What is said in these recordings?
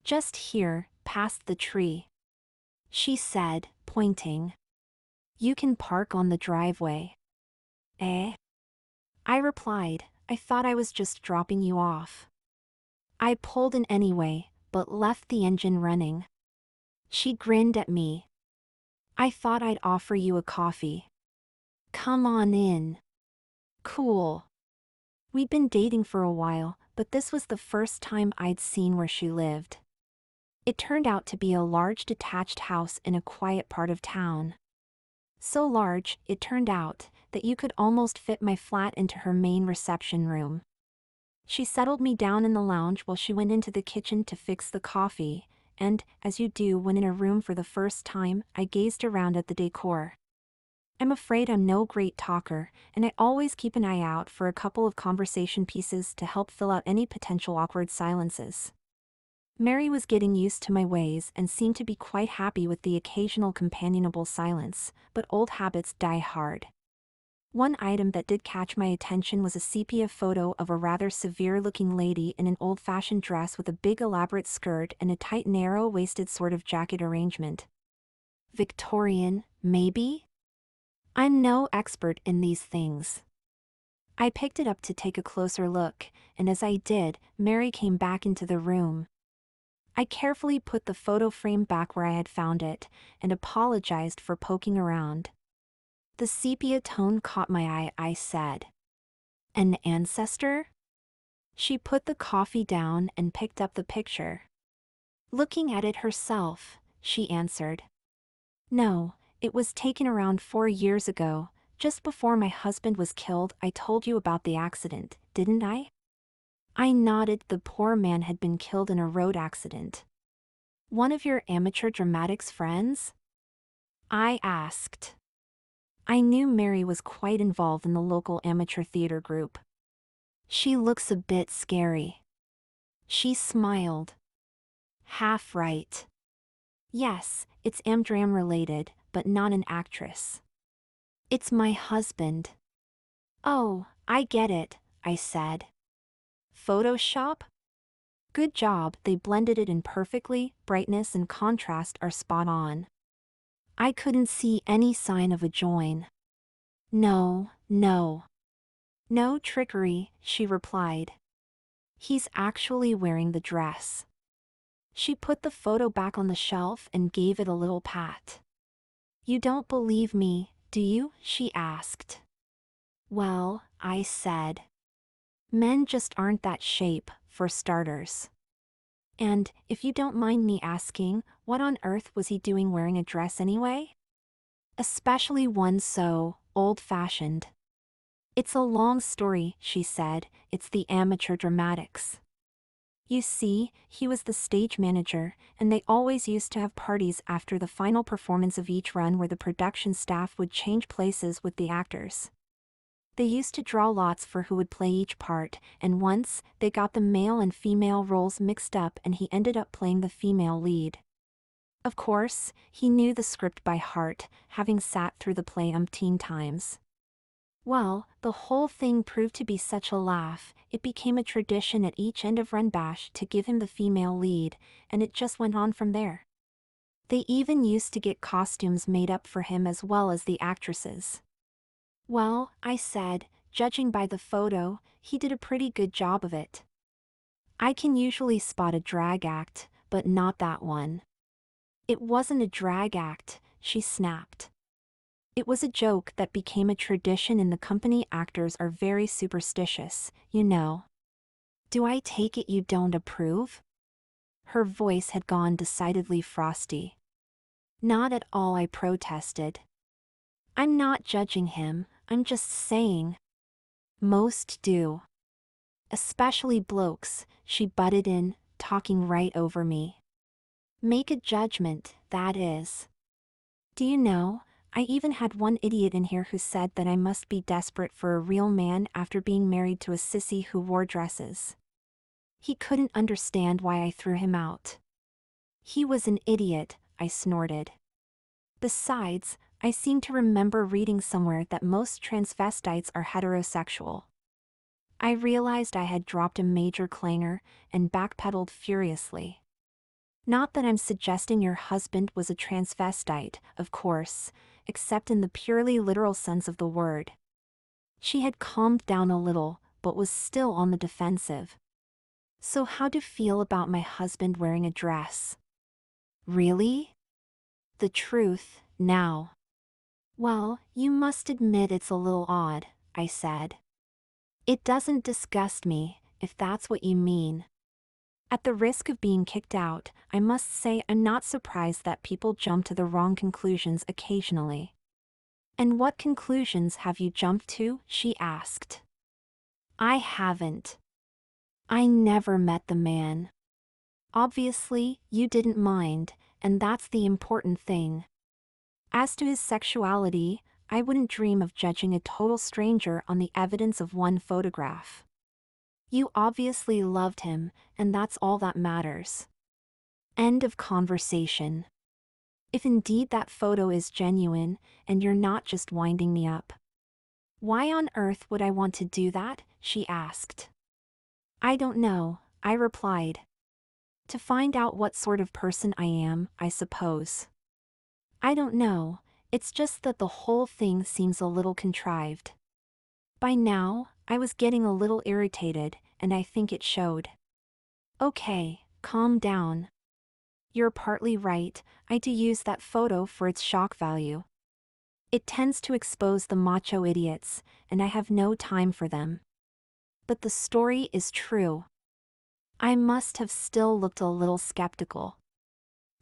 Just here, past the tree, she said, pointing. You can park on the driveway. Eh? I replied, I thought I was just dropping you off. I pulled in anyway, but left the engine running. She grinned at me. I thought I'd offer you a coffee. Come on in. Cool. We'd been dating for a while, but this was the first time I'd seen where she lived. It turned out to be a large detached house in a quiet part of town. So large, it turned out, that you could almost fit my flat into her main reception room. She settled me down in the lounge while she went into the kitchen to fix the coffee, and, as you do when in a room for the first time, I gazed around at the decor. I'm afraid I'm no great talker, and I always keep an eye out for a couple of conversation pieces to help fill out any potential awkward silences. Mary was getting used to my ways and seemed to be quite happy with the occasional companionable silence, but old habits die hard. One item that did catch my attention was a sepia photo of a rather severe-looking lady in an old-fashioned dress with a big elaborate skirt and a tight narrow-waisted sort of jacket arrangement. Victorian, maybe? I'm no expert in these things. I picked it up to take a closer look, and as I did, Mary came back into the room. I carefully put the photo frame back where I had found it, and apologized for poking around. The sepia tone caught my eye, I said. An ancestor? She put the coffee down and picked up the picture. Looking at it herself, she answered. No, it was taken around 4 years ago, just before my husband was killed. I told you about the accident, didn't I? I nodded. The poor man had been killed in a road accident. One of your amateur dramatics friends? I asked. I knew Mary was quite involved in the local amateur theater group. She looks a bit scary. She smiled. Half right. Yes, it's Amdram related, but not an actress. It's my husband. Oh, I get it, I said. Photoshop? Good job, they blended it in perfectly, brightness and contrast are spot on. I couldn't see any sign of a join. No. No trickery, she replied. He's actually wearing the dress. She put the photo back on the shelf and gave it a little pat. You don't believe me, do you? She asked. Well, I said. Men just aren't that shape, for starters. And, if you don't mind me asking, what on earth was he doing wearing a dress anyway? Especially one so old-fashioned. It's a long story, she said, it's the amateur dramatics. You see, he was the stage manager, and they always used to have parties after the final performance of each run where the production staff would change places with the actors. They used to draw lots for who would play each part, and once, they got the male and female roles mixed up and he ended up playing the female lead. Of course, he knew the script by heart, having sat through the play umpteen times. Well, the whole thing proved to be such a laugh, it became a tradition at each end of Run Bash to give him the female lead, and it just went on from there. They even used to get costumes made up for him as well as the actresses. Well, I said, judging by the photo, he did a pretty good job of it. I can usually spot a drag act, but not that one. It wasn't a drag act, she snapped. It was a joke that became a tradition in the company. Actors are very superstitious, you know. Do I take it you don't approve? Her voice had gone decidedly frosty. Not at all, I protested. I'm not judging him, I'm just saying. Most do. Especially blokes, she butted in, talking right over me. Make a judgment, that is. Do you know, I even had one idiot in here who said that I must be desperate for a real man after being married to a sissy who wore dresses. He couldn't understand why I threw him out. He was an idiot, I snorted. Besides, I seem to remember reading somewhere that most transvestites are heterosexual. I realized I had dropped a major clanger and backpedaled furiously. Not that I'm suggesting your husband was a transvestite, of course, except in the purely literal sense of the word. She had calmed down a little, but was still on the defensive. So how'd you feel about my husband wearing a dress? Really? The truth, now. Well, you must admit it's a little odd, I said. It doesn't disgust me, if that's what you mean. At the risk of being kicked out, I must say I'm not surprised that people jump to the wrong conclusions occasionally. And what conclusions have you jumped to? She asked. I haven't. I never met the man. Obviously, you didn't mind, and that's the important thing. As to his sexuality, I wouldn't dream of judging a total stranger on the evidence of one photograph. You obviously loved him, and that's all that matters. End of conversation. If indeed that photo is genuine, and you're not just winding me up. Why on earth would I want to do that? She asked. I don't know, I replied. To find out what sort of person I am, I suppose. I don't know, it's just that the whole thing seems a little contrived. By now, I was getting a little irritated, and I think it showed. Okay, calm down. You're partly right, I do use that photo for its shock value. It tends to expose the macho idiots, and I have no time for them. But the story is true. I must have still looked a little skeptical.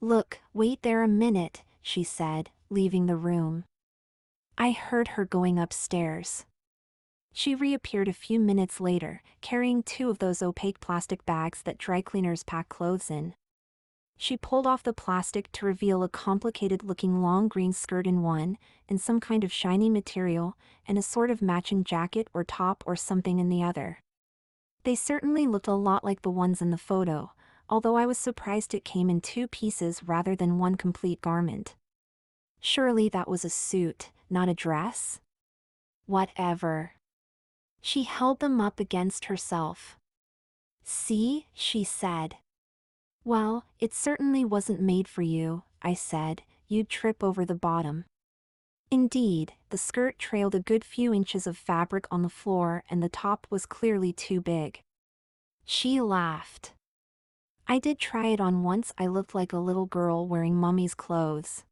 Look, wait there a minute, she said, leaving the room. I heard her going upstairs. She reappeared a few minutes later, carrying 2 of those opaque plastic bags that dry cleaners pack clothes in. She pulled off the plastic to reveal a complicated-looking long green skirt in one, and some kind of shiny material, and a sort of matching jacket or top or something in the other. They certainly looked a lot like the ones in the photo, although I was surprised it came in 2 pieces rather than one complete garment. Surely that was a suit, not a dress? Whatever. She held them up against herself. See, she said. Well, it certainly wasn't made for you, I said, you'd trip over the bottom. Indeed, the skirt trailed a good few inches of fabric on the floor and the top was clearly too big. She laughed. I did try it on once. I looked like a little girl wearing mummy's clothes.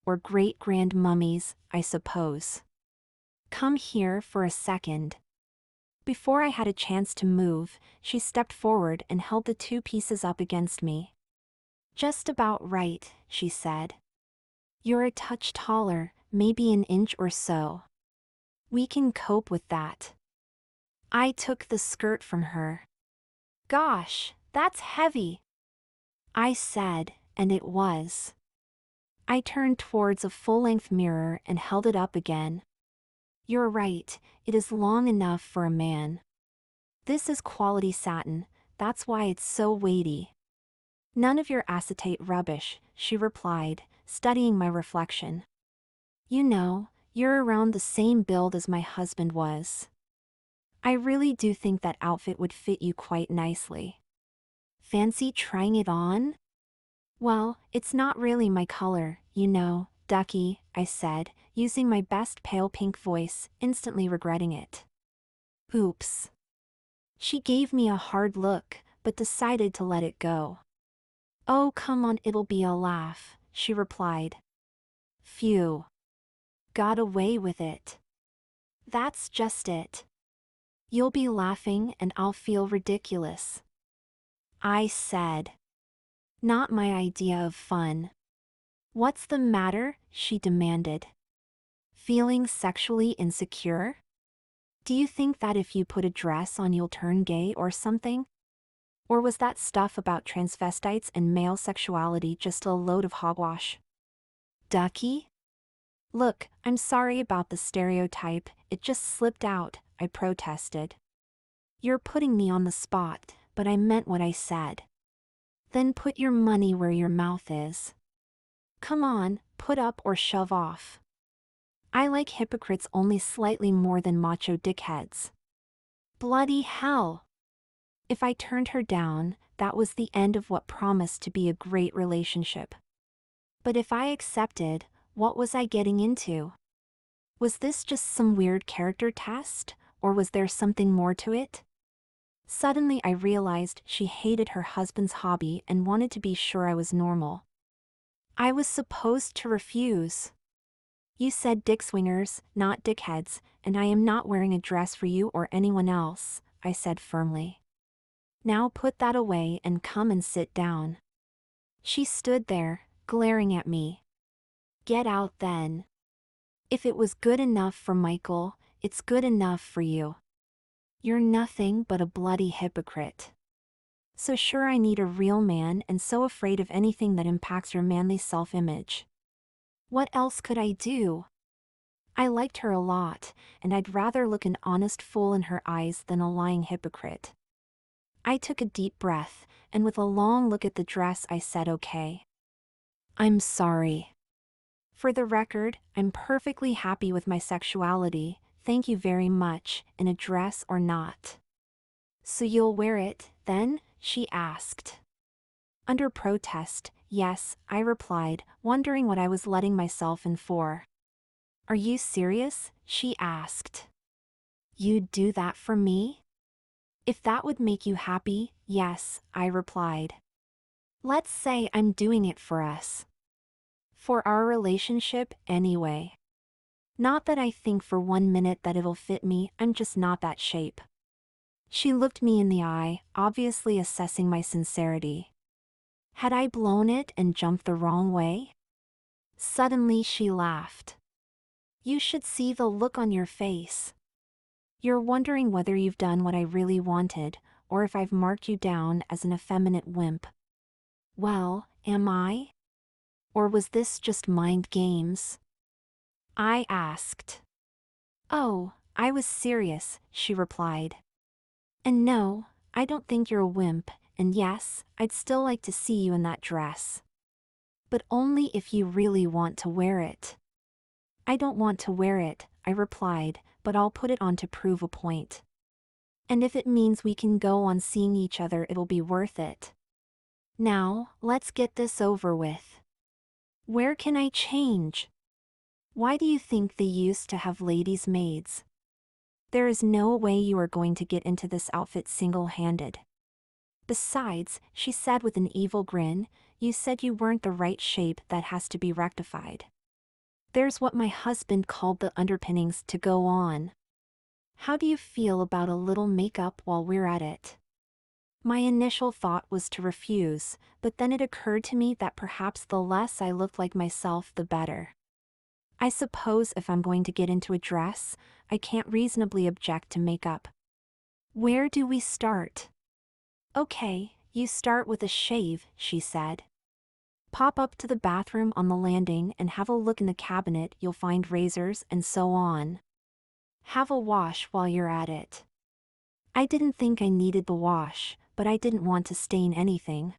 Or great-grand-mummy's, I suppose. Come here for a second. Before I had a chance to move, she stepped forward and held the 2 pieces up against me. Just about right, she said. You're a touch taller, maybe an inch or so. We can cope with that. I took the skirt from her. Gosh, that's heavy, I said, and it was. I turned towards a full-length mirror and held it up again. You're right, it is long enough for a man. This is quality satin, that's why it's so weighty. None of your acetate rubbish, she replied, studying my reflection. You know, you're around the same build as my husband was. I really do think that outfit would fit you quite nicely. Fancy trying it on? Well, it's not really my color, you know, Ducky, I said, using my best pale pink voice, instantly regretting it. Oops. She gave me a hard look, but decided to let it go. Oh, come on, it'll be a laugh, she replied. Phew. Got away with it. That's just it. You'll be laughing and I'll feel ridiculous, I said. Not my idea of fun. What's the matter? She demanded. Feeling sexually insecure? Do you think that if you put a dress on you'll turn gay or something? Or was that stuff about transvestites and male sexuality just a load of hogwash? Ducky? Look, I'm sorry about the stereotype, it just slipped out, I protested. You're putting me on the spot, but I meant what I said. Then put your money where your mouth is. Come on, put up or shove off. I like hypocrites only slightly more than macho dickheads. Bloody hell. If I turned her down, that was the end of what promised to be a great relationship. But if I accepted, what was I getting into? Was this just some weird character test, or was there something more to it? Suddenly I realized she hated her husband's hobby and wanted to be sure I was normal. I was supposed to refuse. You said dick swingers, not dickheads, and I am not wearing a dress for you or anyone else, I said firmly. Now put that away and come and sit down. She stood there, glaring at me. Get out then. If it was good enough for Michael, it's good enough for you. You're nothing but a bloody hypocrite. So sure I need a real man and so afraid of anything that impacts your manly self-image. What else could I do? I liked her a lot, and I'd rather look an honest fool in her eyes than a lying hypocrite. I took a deep breath, and with a long look at the dress I said okay. I'm sorry. For the record, I'm perfectly happy with my sexuality, thank you very much, in a dress or not. So you'll wear it, then? She asked. Under protest, yes, I replied, wondering what I was letting myself in for. Are you serious? She asked. You'd do that for me? If that would make you happy, yes, I replied. Let's say I'm doing it for us. For our relationship, anyway. Not that I think for 1 minute that it'll fit me, I'm just not that shape. She looked me in the eye, obviously assessing my sincerity. Had I blown it and jumped the wrong way? Suddenly she laughed. You should see the look on your face. You're wondering whether you've done what I really wanted, or if I've marked you down as an effeminate wimp. Well, am I? Or was this just mind games? I asked. Oh, I was serious, she replied. And no, I don't think you're a wimp, and yes, I'd still like to see you in that dress. But only if you really want to wear it. I don't want to wear it, I replied, but I'll put it on to prove a point. And if it means we can go on seeing each other, it'll be worth it. Now, let's get this over with. Where can I change? Why do you think they used to have ladies' maids? There is no way you are going to get into this outfit single-handed. Besides, she said with an evil grin, you said you weren't the right shape, that has to be rectified. There's what my husband called the underpinnings to go on. How do you feel about a little makeup while we're at it? My initial thought was to refuse, but then it occurred to me that perhaps the less I looked like myself, the better. I suppose if I'm going to get into a dress, I can't reasonably object to makeup. Where do we start? Okay, you start with a shave, she said. Pop up to the bathroom on the landing and have a look in the cabinet, you'll find razors and so on. Have a wash while you're at it. I didn't think I needed the wash, but I didn't want to stain anything.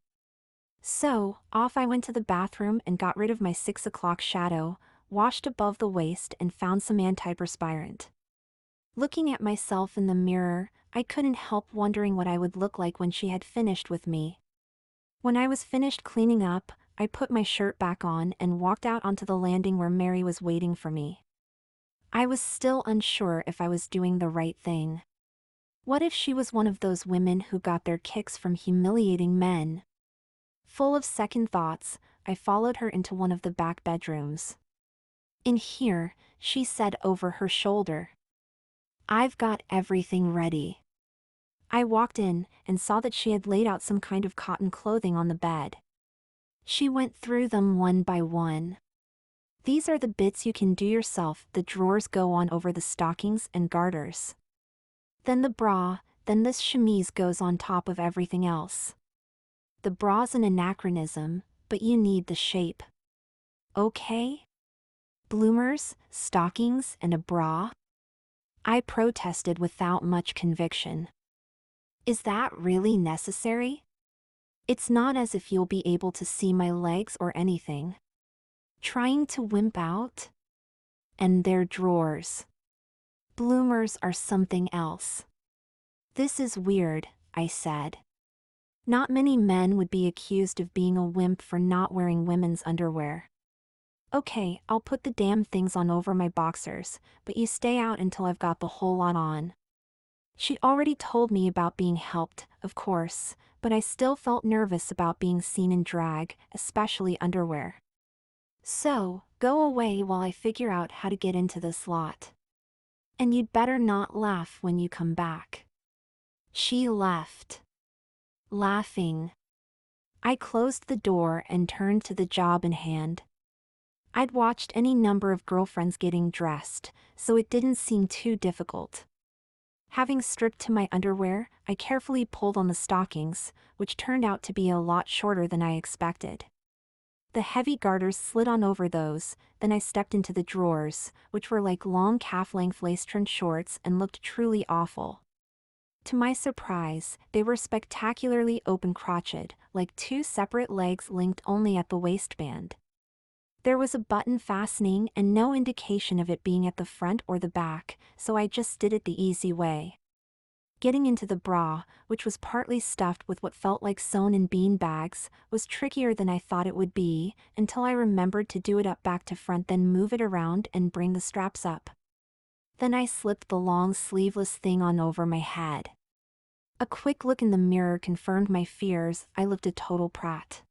So, off I went to the bathroom and got rid of my 6 o'clock shadow, washed above the waist and found some antiperspirant. Looking at myself in the mirror, I couldn't help wondering what I would look like when she had finished with me. When I was finished cleaning up, I put my shirt back on and walked out onto the landing where Mary was waiting for me. I was still unsure if I was doing the right thing. What if she was one of those women who got their kicks from humiliating men? Full of second thoughts, I followed her into one of the back bedrooms. In here, she said over her shoulder. I've got everything ready. I walked in and saw that she had laid out some kind of cotton clothing on the bed. She went through them one by one. These are the bits you can do yourself, the drawers go on over the stockings and garters. Then the bra, then this chemise goes on top of everything else. The bra's an anachronism, but you need the shape. Okay? Bloomers, stockings, and a bra? I protested without much conviction. Is that really necessary? It's not as if you'll be able to see my legs or anything. Trying to wimp out? And their drawers. Bloomers are something else. This is weird, I said. Not many men would be accused of being a wimp for not wearing women's underwear. Okay, I'll put the damn things on over my boxers, but you stay out until I've got the whole lot on. She'd already told me about being helped, of course, but I still felt nervous about being seen in drag, especially underwear. So, go away while I figure out how to get into this lot. And you'd better not laugh when you come back. She left, laughing. I closed the door and turned to the job in hand. I'd watched any number of girlfriends getting dressed, so it didn't seem too difficult. Having stripped to my underwear, I carefully pulled on the stockings, which turned out to be a lot shorter than I expected. The heavy garters slid on over those, then I stepped into the drawers, which were like long calf-length lace-trimmed shorts and looked truly awful. To my surprise, they were spectacularly open-crotched, like two separate legs linked only at the waistband. There was a button fastening and no indication of it being at the front or the back, so I just did it the easy way. Getting into the bra, which was partly stuffed with what felt like sewn-in bean bags, was trickier than I thought it would be, until I remembered to do it up back to front, then move it around and bring the straps up. Then I slipped the long sleeveless thing on over my head. A quick look in the mirror confirmed my fears. I looked a total prat.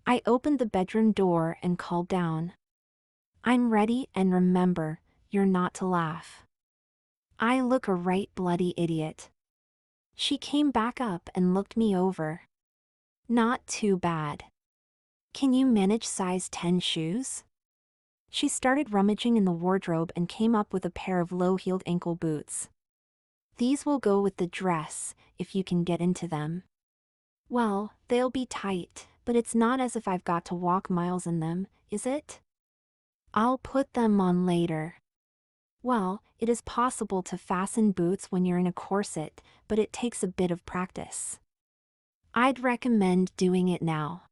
I opened the bedroom door and called down. I'm ready, and remember, you're not to laugh. I look a right bloody idiot. She came back up and looked me over. Not too bad. Can you manage size 10 shoes? She started rummaging in the wardrobe and came up with a pair of low-heeled ankle boots. These will go with the dress, if you can get into them. Well, they'll be tight, but it's not as if I've got to walk miles in them, is it? I'll put them on later. Well, it is possible to fasten boots when you're in a corset, but it takes a bit of practice. I'd recommend doing it now.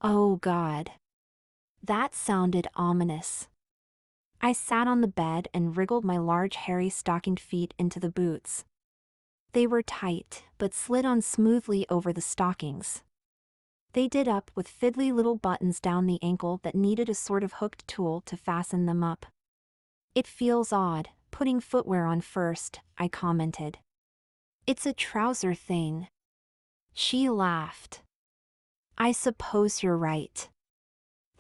Oh God. That sounded ominous. I sat on the bed and wriggled my large hairy stockinged feet into the boots. They were tight, but slid on smoothly over the stockings. They did up with fiddly little buttons down the ankle that needed a sort of hooked tool to fasten them up. It feels odd, putting footwear on first, I commented. It's a trouser thing. She laughed. I suppose you're right.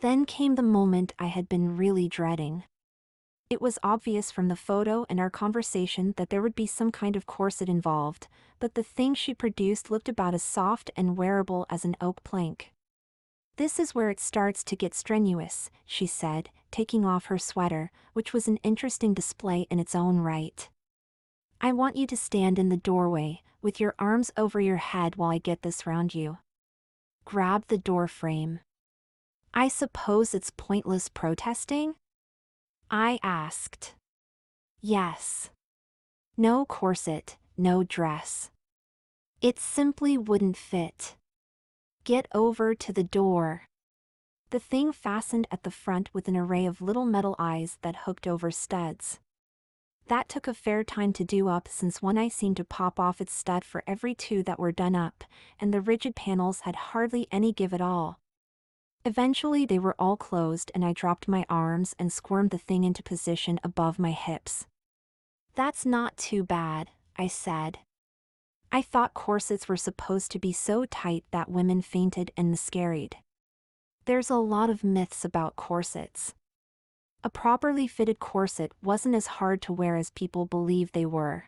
Then came the moment I had been really dreading. It was obvious from the photo and our conversation that there would be some kind of corset involved, but the thing she produced looked about as soft and wearable as an oak plank. This is where it starts to get strenuous, she said, taking off her sweater, which was an interesting display in its own right. I want you to stand in the doorway, with your arms over your head while I get this round you. Grab the door frame. I suppose it's pointless protesting? I asked. Yes. No corset, no dress. It simply wouldn't fit. Get over to the door. The thing fastened at the front with an array of little metal eyes that hooked over studs. That took a fair time to do up, since one eye seemed to pop off its stud for every two that were done up, and the rigid panels had hardly any give at all. Eventually they were all closed and I dropped my arms and squirmed the thing into position above my hips. That's not too bad, I said. I thought corsets were supposed to be so tight that women fainted and miscarried. There's a lot of myths about corsets. A properly fitted corset wasn't as hard to wear as people believe they were.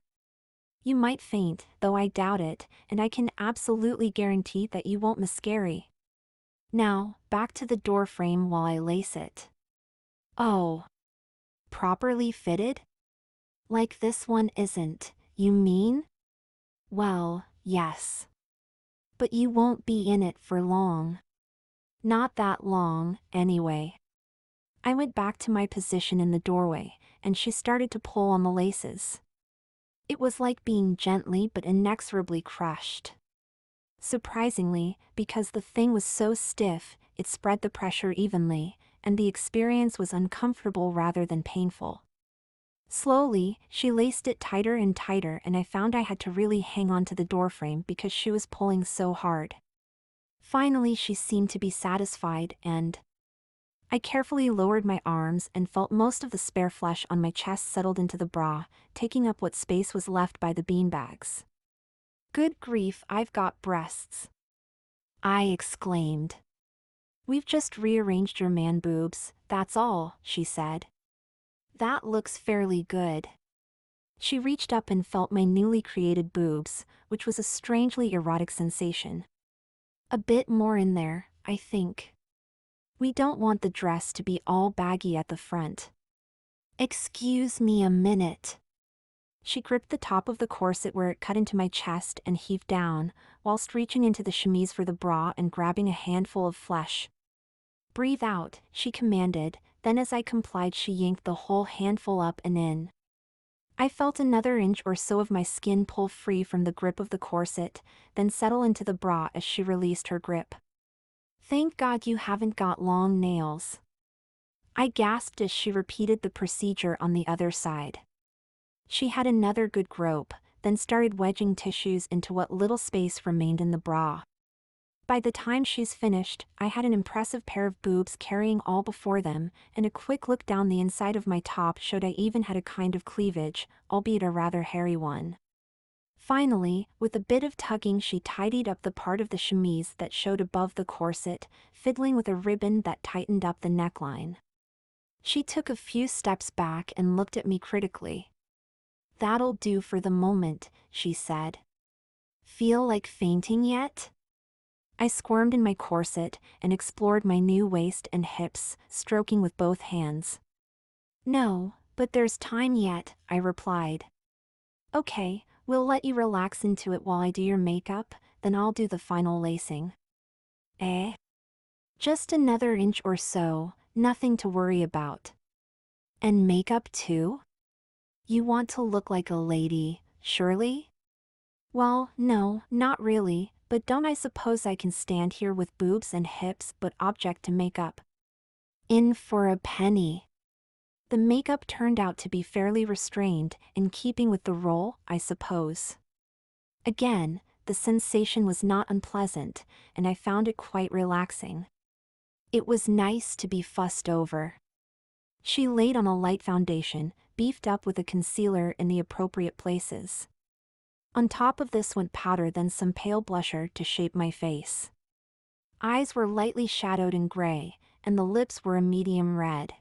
You might faint, though I doubt it, and I can absolutely guarantee that you won't miscarry. Now, back to the door frame while I lace it. Oh. Properly fitted? Like this one isn't, you mean? Well, yes. But you won't be in it for long. Not that long, anyway. I went back to my position in the doorway, and she started to pull on the laces. It was like being gently but inexorably crushed. Surprisingly, because the thing was so stiff, it spread the pressure evenly, and the experience was uncomfortable rather than painful. Slowly, she laced it tighter and tighter, and I found I had to really hang on to the doorframe because she was pulling so hard. Finally, she seemed to be satisfied, and I carefully lowered my arms and felt most of the spare flesh on my chest settled into the bra, taking up what space was left by the beanbags. Good grief, I've got breasts, I exclaimed. We've just rearranged your man boobs, that's all, she said. That looks fairly good. She reached up and felt my newly created boobs, which was a strangely erotic sensation. A bit more in there, I think. We don't want the dress to be all baggy at the front. Excuse me a minute. She gripped the top of the corset where it cut into my chest and heaved down, whilst reaching into the chemise for the bra and grabbing a handful of flesh. Breathe out, she commanded, then as I complied she yanked the whole handful up and in. I felt another inch or so of my skin pull free from the grip of the corset, then settle into the bra as she released her grip. Thank God you haven't got long nails, I gasped as she repeated the procedure on the other side. She had another good grope, then started wedging tissues into what little space remained in the bra. By the time she's finished, I had an impressive pair of boobs carrying all before them, and a quick look down the inside of my top showed I even had a kind of cleavage, albeit a rather hairy one. Finally, with a bit of tugging she tidied up the part of the chemise that showed above the corset, fiddling with a ribbon that tightened up the neckline. She took a few steps back and looked at me critically. That'll do for the moment, she said. Feel like fainting yet? I squirmed in my corset and explored my new waist and hips, stroking with both hands. No, but there's time yet, I replied. Okay, we'll let you relax into it while I do your makeup, then I'll do the final lacing. Eh? Just another inch or so, nothing to worry about. And makeup too? You want to look like a lady, surely? Well, no, not really, but don't I suppose I can stand here with boobs and hips but object to makeup? In for a penny. The makeup turned out to be fairly restrained, in keeping with the role, I suppose. Again, the sensation was not unpleasant, and I found it quite relaxing. It was nice to be fussed over. She laid on a light foundation, beefed up with a concealer in the appropriate places. On top of this went powder, then some pale blusher to shape my face. Eyes were lightly shadowed in gray, and the lips were a medium red.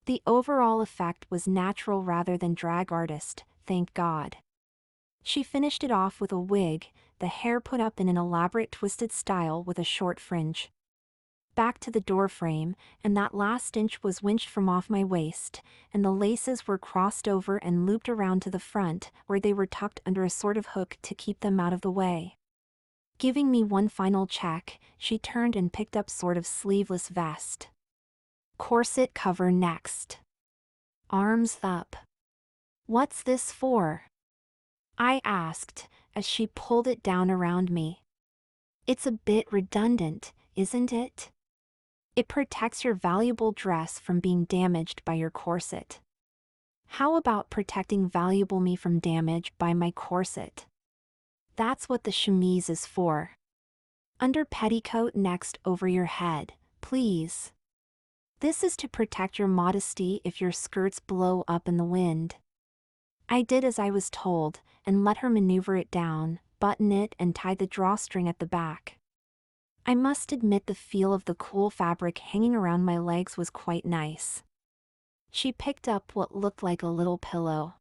The overall effect was natural rather than drag artist, thank God. She finished it off with a wig, the hair put up in an elaborate twisted style with a short fringe. Back to the door frame, and that last inch was winched from off my waist, and the laces were crossed over and looped around to the front, where they were tucked under a sort of hook to keep them out of the way. Giving me one final check, she turned and picked up sort of sleeveless vest. Corset cover next. Arms up. What's this for? I asked, as she pulled it down around me. It's a bit redundant, isn't it? It protects your valuable dress from being damaged by your corset. How about protecting valuable me from damage by my corset? That's what the chemise is for. Under petticoat next over your head, please. This is to protect your modesty if your skirts blow up in the wind. I did as I was told, and let her maneuver it down, button it and tie the drawstring at the back. I must admit the feel of the cool fabric hanging around my legs was quite nice. She picked up what looked like a little pillow.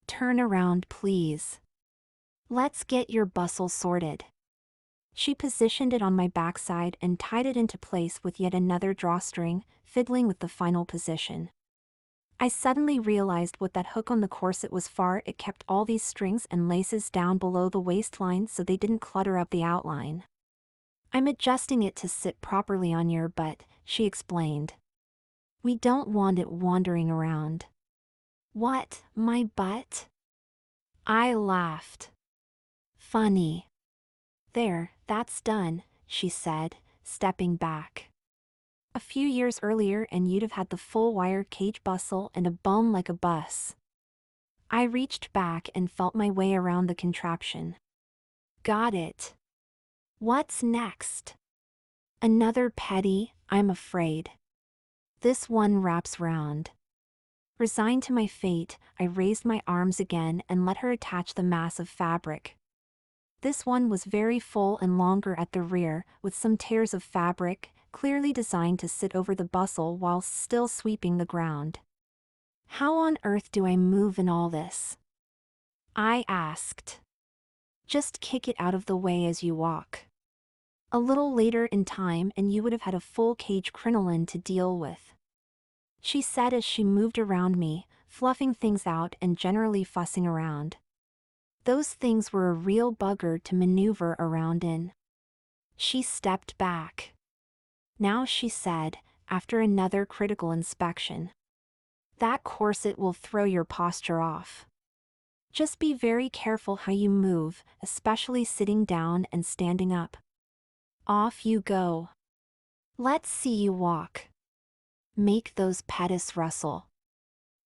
Turn around, please. Let's get your bustle sorted. She positioned it on my backside and tied it into place with yet another drawstring, fiddling with the final position. I suddenly realized what that hook on the corset was for. It kept all these strings and laces down below the waistline so they didn't clutter up the outline. I'm adjusting it to sit properly on your butt, she explained. We don't want it wandering around. What, my butt? I laughed. Funny. There, that's done, she said, stepping back. A few years earlier and you'd have had the full wire cage bustle and a bum like a bus. I reached back and felt my way around the contraption. Got it. What's next? Another petty, I'm afraid. This one wraps round. Resigned to my fate, I raised my arms again and let her attach the mass of fabric. This one was very full and longer at the rear, with some tears of fabric, clearly designed to sit over the bustle while still sweeping the ground. How on earth do I move in all this? I asked. Just kick it out of the way as you walk. A little later in time and you would have had a full cage crinoline to deal with, she said as she moved around me, fluffing things out and generally fussing around. Those things were a real bugger to maneuver around in. She stepped back. Now she said, after another critical inspection, that corset will throw your posture off. Just be very careful how you move, especially sitting down and standing up. Off you go. Let's see you walk. Make those pettis rustle.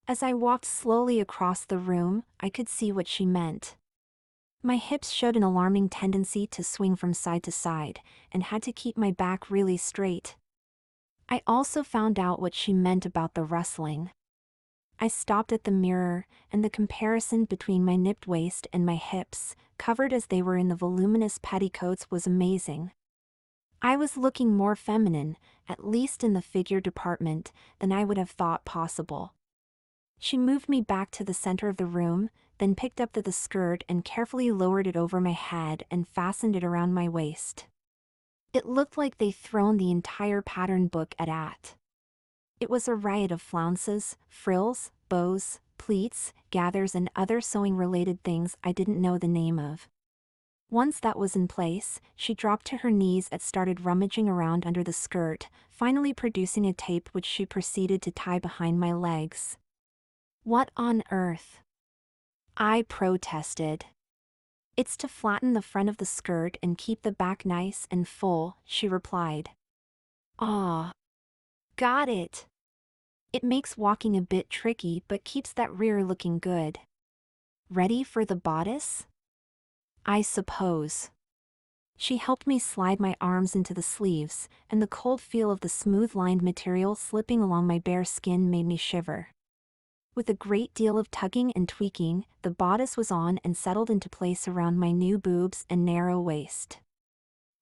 As I walked slowly across the room, I could see what she meant. My hips showed an alarming tendency to swing from side to side, and had to keep my back really straight. I also found out what she meant about the rustling. I stopped at the mirror, and the comparison between my nipped waist and my hips, covered as they were in the voluminous petticoats, was amazing. I was looking more feminine, at least in the figure department, than I would have thought possible. She moved me back to the center of the room, then picked up the skirt and carefully lowered it over my head and fastened it around my waist. It looked like they'd thrown the entire pattern book at. It was a riot of flounces, frills, bows, pleats, gathers and other sewing-related things I didn't know the name of. Once that was in place, she dropped to her knees and started rummaging around under the skirt, finally producing a tape which she proceeded to tie behind my legs. What on earth? I protested. It's to flatten the front of the skirt and keep the back nice and full, she replied. Ah. Got it. It makes walking a bit tricky but keeps that rear looking good. Ready for the bodice? I suppose. She helped me slide my arms into the sleeves, and the cold feel of the smooth-lined material slipping along my bare skin made me shiver. With a great deal of tugging and tweaking, the bodice was on and settled into place around my new boobs and narrow waist.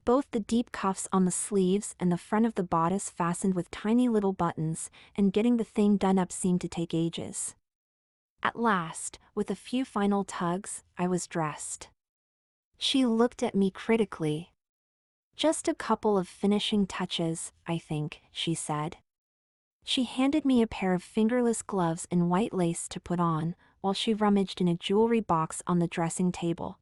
Both the deep cuffs on the sleeves and the front of the bodice fastened with tiny little buttons, and getting the thing done up seemed to take ages. At last, with a few final tugs, I was dressed. She looked at me critically. Just a couple of finishing touches, I think, she said. She handed me a pair of fingerless gloves and white lace to put on, while she rummaged in a jewelry box on the dressing table.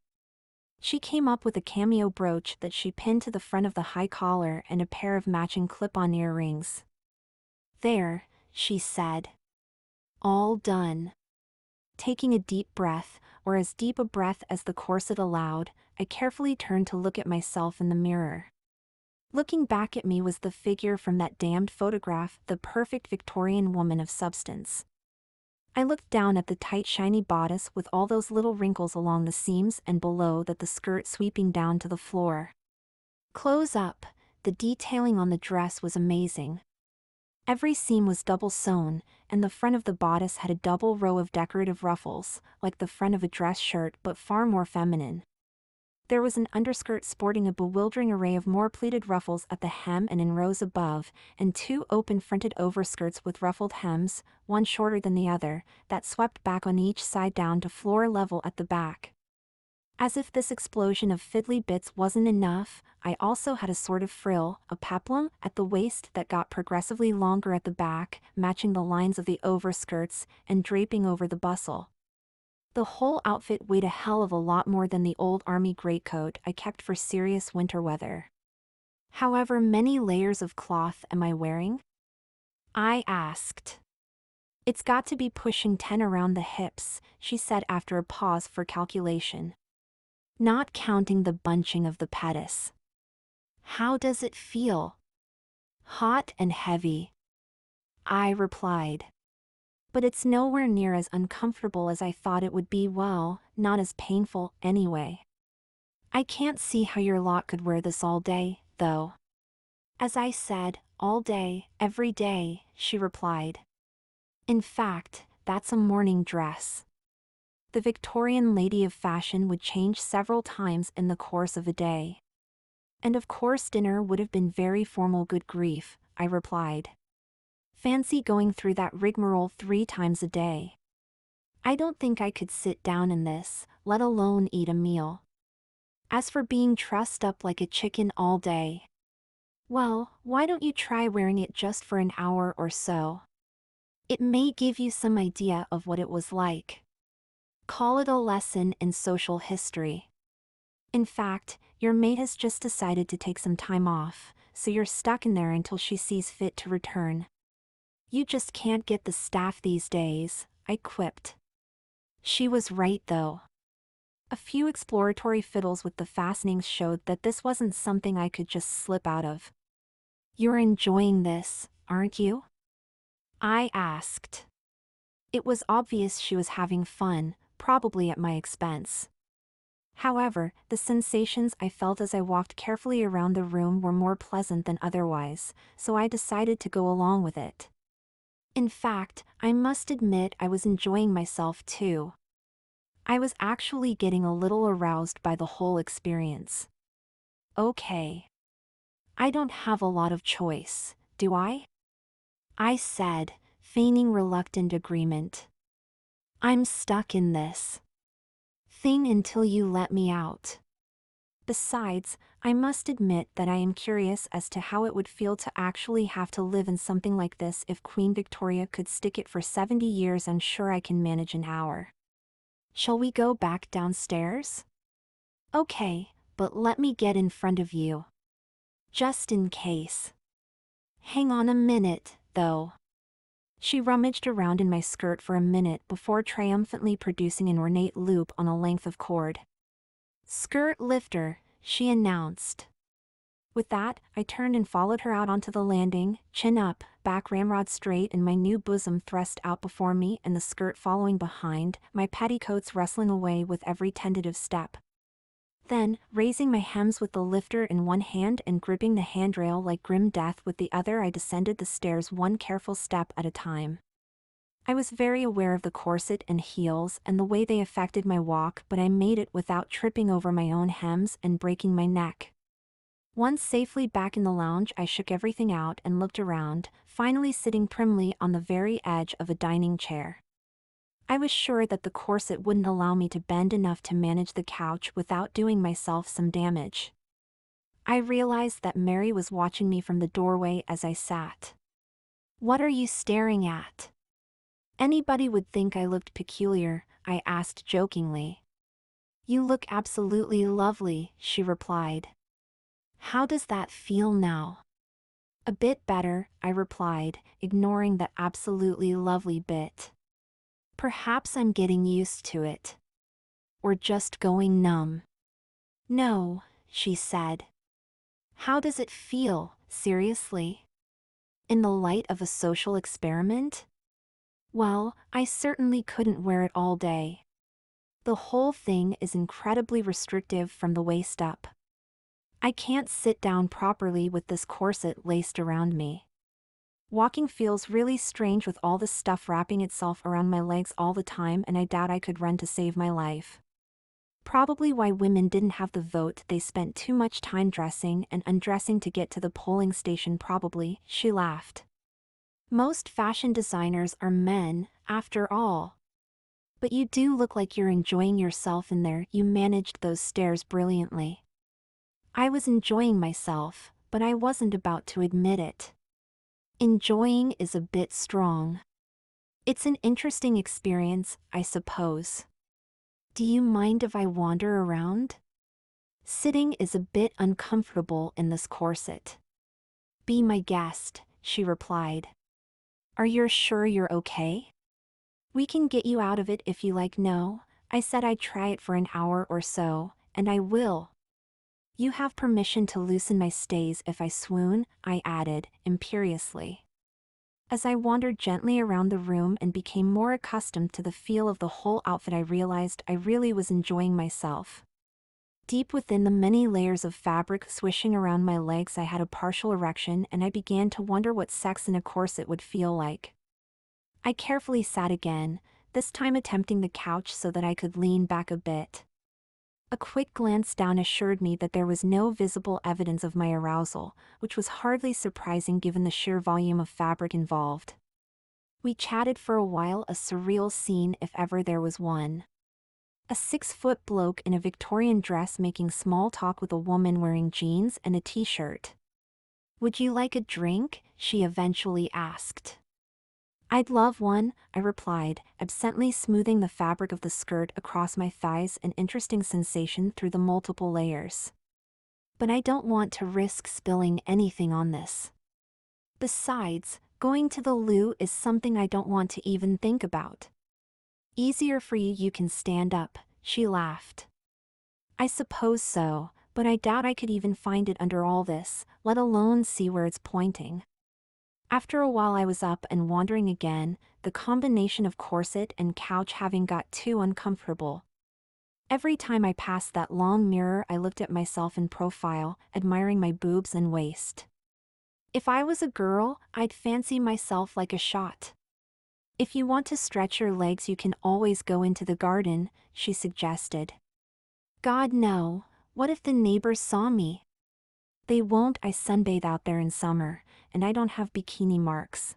She came up with a cameo brooch that she pinned to the front of the high collar and a pair of matching clip-on earrings. There, she said. All done. Taking a deep breath, or as deep a breath as the corset allowed, I carefully turned to look at myself in the mirror. Looking back at me was the figure from that damned photograph, the perfect Victorian woman of substance. I looked down at the tight shiny bodice with all those little wrinkles along the seams and below that the skirt sweeping down to the floor. Close up, the detailing on the dress was amazing. Every seam was double sewn, and the front of the bodice had a double row of decorative ruffles, like the front of a dress shirt but far more feminine. There was an underskirt sporting a bewildering array of more pleated ruffles at the hem and in rows above, and two open-fronted overskirts with ruffled hems, one shorter than the other, that swept back on each side down to floor level at the back. As if this explosion of fiddly bits wasn't enough, I also had a sort of frill, a peplum, at the waist that got progressively longer at the back, matching the lines of the overskirts and draping over the bustle. The whole outfit weighed a hell of a lot more than the old army greatcoat I kept for serious winter weather. However many layers of cloth am I wearing? I asked. It's got to be pushing 10 around the hips, she said after a pause for calculation. Not counting the bunching of the pettis. How does it feel? Hot and heavy, I replied. But it's nowhere near as uncomfortable as I thought it would be. Well, not as painful, anyway. I can't see how your lot could wear this all day, though. As I said, all day, every day, she replied. In fact, that's a morning dress. The Victorian lady of fashion would change several times in the course of a day. And of course dinner would have been very formal. Good grief, I replied. Fancy going through that rigmarole 3 times a day. I don't think I could sit down in this, let alone eat a meal. As for being trussed up like a chicken all day, well, why don't you try wearing it just for an hour or so? It may give you some idea of what it was like. Call it a lesson in social history. In fact, your mate has just decided to take some time off, so you're stuck in there until she sees fit to return. You just can't get the staff these days, I quipped. She was right though. A few exploratory fiddles with the fastenings showed that this wasn't something I could just slip out of. You're enjoying this, aren't you? I asked. It was obvious she was having fun, probably at my expense. However, the sensations I felt as I walked carefully around the room were more pleasant than otherwise, so I decided to go along with it. In fact, I must admit I was enjoying myself too. I was actually getting a little aroused by the whole experience. Okay. I don't have a lot of choice, do I? I said, feigning reluctant agreement. I'm stuck in this thing until you let me out. Besides, I must admit that I am curious as to how it would feel to actually have to live in something like this. If Queen Victoria could stick it for 70 years, I'm sure I can manage an hour. Shall we go back downstairs? Okay, but let me get in front of you. Just in case. Hang on a minute, though. She rummaged around in my skirt for a minute before triumphantly producing an ornate loop on a length of cord. Skirt lifter, she announced. With that, I turned and followed her out onto the landing, chin up, back ramrod straight and my new bosom thrust out before me and the skirt following behind, my petticoats rustling away with every tentative step. Then, raising my hems with the lifter in one hand and gripping the handrail like grim death with the other, I descended the stairs one careful step at a time. I was very aware of the corset and heels and the way they affected my walk, but I made it without tripping over my own hems and breaking my neck. Once safely back in the lounge, I shook everything out and looked around, finally sitting primly on the very edge of a dining chair. I was sure that the corset wouldn't allow me to bend enough to manage the couch without doing myself some damage. I realized that Mary was watching me from the doorway as I sat. What are you staring at? Anybody would think I looked peculiar, I asked jokingly. You look absolutely lovely, she replied. How does that feel now? A bit better, I replied, ignoring the absolutely lovely bit. Perhaps I'm getting used to it. Or just going numb. No, she said. How does it feel, seriously? In the light of a social experiment? Well, I certainly couldn't wear it all day. The whole thing is incredibly restrictive from the waist up. I can't sit down properly with this corset laced around me. Walking feels really strange with all this stuff wrapping itself around my legs all the time, and I doubt I could run to save my life. Probably why women didn't have the vote. They spent too much time dressing and undressing to get to the polling station probably, she laughed. Most fashion designers are men, after all. But you do look like you're enjoying yourself in there. You managed those stairs brilliantly. I was enjoying myself, but I wasn't about to admit it. Enjoying is a bit strong. It's an interesting experience, I suppose. Do you mind if I wander around? Sitting is a bit uncomfortable in this corset. Be my guest, she replied. Are you sure you're okay? We can get you out of it if you like. No, I said I'd try it for an hour or so, and I will. You have permission to loosen my stays if I swoon, I added, imperiously. As I wandered gently around the room and became more accustomed to the feel of the whole outfit, I realized I really was enjoying myself. Deep within the many layers of fabric swishing around my legs, I had a partial erection, and I began to wonder what sex in a corset would feel like. I carefully sat again, this time attempting the couch so that I could lean back a bit. A quick glance down assured me that there was no visible evidence of my arousal, which was hardly surprising given the sheer volume of fabric involved. We chatted for a while, a surreal scene if ever there was one. A 6-foot bloke in a Victorian dress making small talk with a woman wearing jeans and a t-shirt. "Would you like a drink?" she eventually asked. "I'd love one," I replied, absently smoothing the fabric of the skirt across my thighs, an interesting sensation through the multiple layers. "But I don't want to risk spilling anything on this. Besides, going to the loo is something I don't want to even think about." "Easier for you, you can stand up," she laughed. "I suppose so, but I doubt I could even find it under all this, let alone see where it's pointing." After a while I was up and wandering again, the combination of corset and couch having got too uncomfortable. Every time I passed that long mirror I looked at myself in profile, admiring my boobs and waist. If I was a girl, I'd fancy myself like a shot. "If you want to stretch your legs you can always go into the garden," she suggested. "God no, what if the neighbors saw me?" "They won't, I sunbathe out there in summer, and I don't have bikini marks."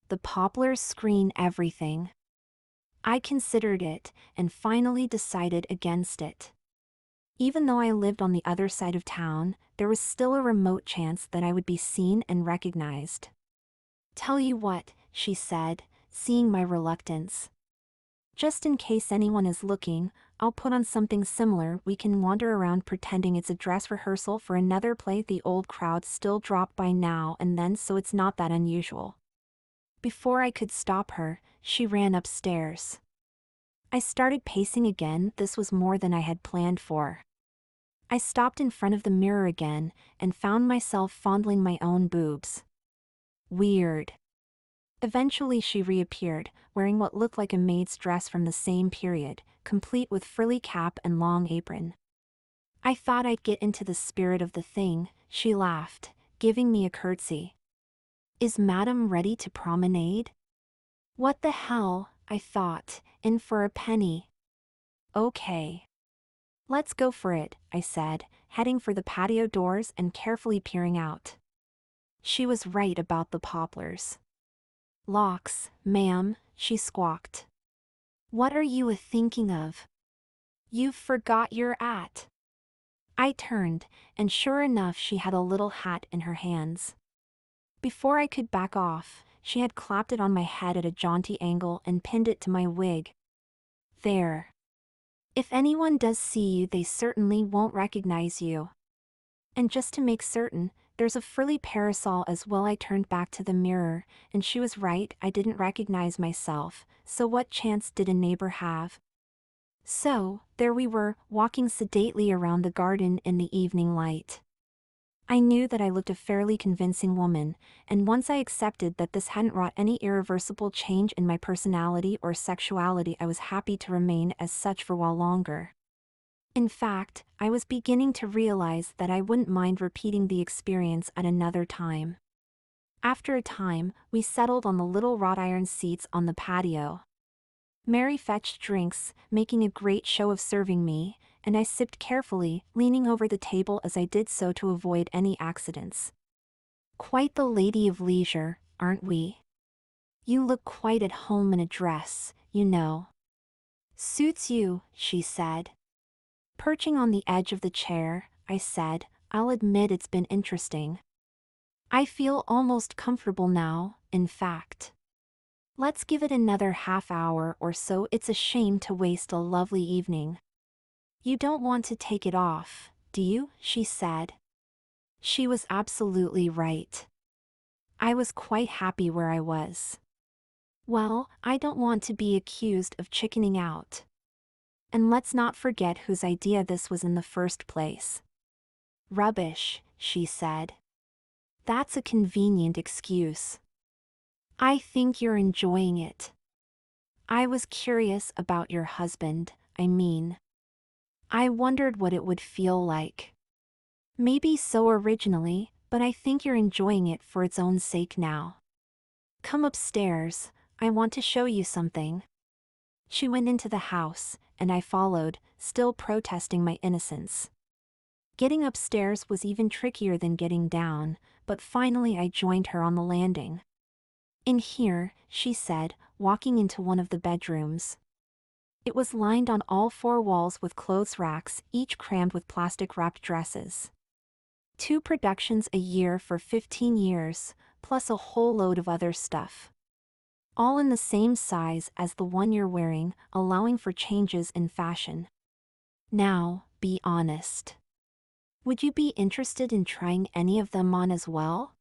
The poplars screen everything. I considered it, and finally decided against it. Even though I lived on the other side of town, there was still a remote chance that I would be seen and recognized. "Tell you what," she said, seeing my reluctance. "Just in case anyone is looking, I'll put on something similar. We can wander around pretending it's a dress rehearsal for another play. The old crowd still drop by now and then, so it's not that unusual." Before I could stop her, she ran upstairs. I started pacing again. This was more than I had planned for. I stopped in front of the mirror again, and found myself fondling my own boobs. Weird. Eventually she reappeared, wearing what looked like a maid's dress from the same period, complete with frilly cap and long apron. "I thought I'd get into the spirit of the thing," she laughed, giving me a curtsy. "Is madam ready to promenade?" What the hell, I thought, in for a penny. "Okay. Let's go for it," I said, heading for the patio doors and carefully peering out. She was right about the poplars. "Locks, ma'am," she squawked. "What are you a-thinking of? You've forgot your 'at." I turned, and sure enough she had a little hat in her hands. Before I could back off, she had clapped it on my head at a jaunty angle and pinned it to my wig. "There. If anyone does see you they certainly won't recognize you. And just to make certain, there's a frilly parasol as well." I turned back to the mirror, and she was right, I didn't recognize myself, so what chance did a neighbor have? So, there we were, walking sedately around the garden in the evening light. I knew that I looked a fairly convincing woman, and once I accepted that this hadn't wrought any irreversible change in my personality or sexuality, I was happy to remain as such for a while longer. In fact, I was beginning to realize that I wouldn't mind repeating the experience at another time. After a time, we settled on the little wrought iron seats on the patio. Mary fetched drinks, making a great show of serving me, and I sipped carefully, leaning over the table as I did so to avoid any accidents. "Quite the lady of leisure, aren't we? You look quite at home in a dress, you know." "Suits you," she said. Perching on the edge of the chair, I said, "I'll admit it's been interesting. I feel almost comfortable now, in fact. Let's give it another half hour or so. It's a shame to waste a lovely evening." "You don't want to take it off, do you?" she said. She was absolutely right. I was quite happy where I was. Well, I don't want to be accused of chickening out. And let's not forget whose idea this was in the first place. Rubbish, she said. That's a convenient excuse. I think you're enjoying it. I was curious about your husband, I mean. I wondered what it would feel like. Maybe so originally, but I think you're enjoying it for its own sake now. Come upstairs, I want to show you something. She went into the house, and I followed, still protesting my innocence. Getting upstairs was even trickier than getting down, but finally I joined her on the landing. In here, she said, walking into one of the bedrooms. It was lined on all four walls with clothes racks, each crammed with plastic-wrapped dresses. 2 productions a year for 15 years, plus a whole load of other stuff. All in the same size as the one you're wearing, allowing for changes in fashion. Now, be honest. Would you be interested in trying any of them on as well?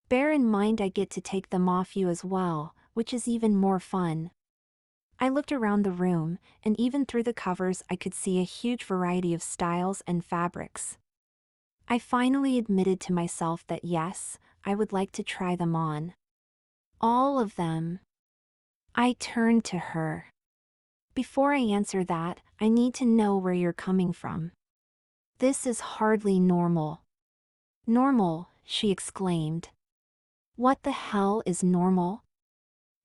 Bear in mind I get to take them off you as well, which is even more fun. I looked around the room, and even through the covers I could see a huge variety of styles and fabrics. I finally admitted to myself that yes, I would like to try them on. All of them. I turned to her. Before I answer that, I need to know where you're coming from. This is hardly normal. Normal, she exclaimed. What the hell is normal?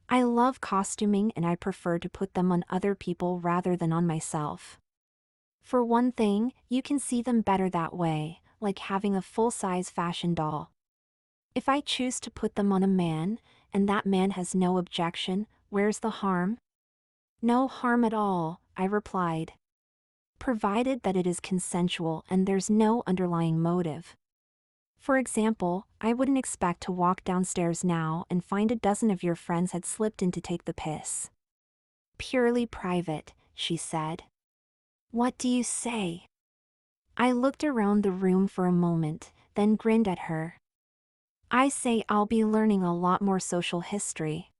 I love costuming and I prefer to put them on other people rather than on myself. For one thing, you can see them better that way, like having a full-size fashion doll. If I choose to put them on a man, and that man has no objection, where's the harm? No harm at all, I replied. Provided that it is consensual and there's no underlying motive. For example, I wouldn't expect to walk downstairs now and find a dozen of your friends had slipped in to take the piss. Purely private, she said. What do you say? I looked around the room for a moment, then grinned at her. I say I'll be learning a lot more social history.